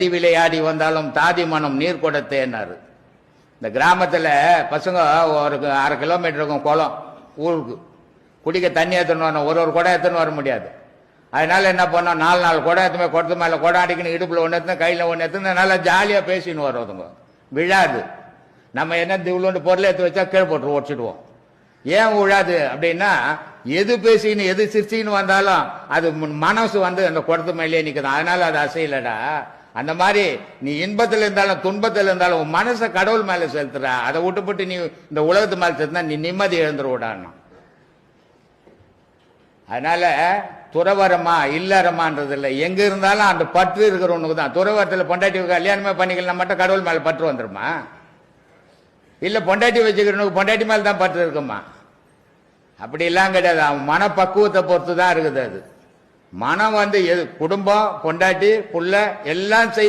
விளையாடி வந்தாலும் தாதி மனம் நீர் கொடுத்தேன்னாரு. இந்த கிராமத்துல பசங்க ஒரு 1/2 கிலோமீட்டர் இருக்கும் குளம், ஊருக்கு குடிக்க தண்ணி ஏற்றணும், ஒரு குடம் ஏற்றணும் வர முடியாது. அதனால என்ன பண்ணோம், 4 குடம் ஏற்றுமே, குடத்து மேல குடம் அடிக்கணும், இடுப்புல ஒன்று ஏற்றுன, கையில ஒன்று ஏற்றுன, நல்லா ஜாலியா பேசின்னு வருவதுங்க. விழாது. நம்ம என்ன இவ்வளோண்டு பொருளை எடுத்து வச்சா கீழே போட்டு ஓடிச்சிடுவோம். ஏன் விழாது அப்படின்னா, எது பேசின்னு எது சிரிச்சின்னு வந்தாலும் அது மனசு அந்த குடத்து மேலேயே நிற்குது. அதனால அது அசையலடா. அந்த மாதிரி நீ இன்பத்தில் இருந்தாலும் துன்பத்தில் இருந்தாலும் உன் மனசை கடவுள் மேல செலுத்துற. அதை விட்டுப்பட்டு நீ இந்த உலகத்து மேல செலுத்தினா நீ நிம்மதி எழுந்துருவிடான்னு. அதனால துறவரமா இல்லறமான்றது இல்லை, எங்க இருந்தாலும் அந்த பற்று இருக்கிறவனுக்கு தான். துறவரத்தில் பொண்டாட்டி கல்யாணமே பண்ணிக்கலாம் மட்டும் கடவுள் மேல பற்று வந்துருமா? இல்ல பொண்டாட்டி வச்சுக்கிறவனுக்கு பொண்டாட்டி மேல தான் பற்று இருக்குமா? அப்படி எல்லாம் கிடையாது. அவன் மனப்பக்குவத்தை பொறுத்து தான் இருக்குது. அது மனம் எது குடும்பம், பொண்டாட்டி, புள்ள எல்லாம்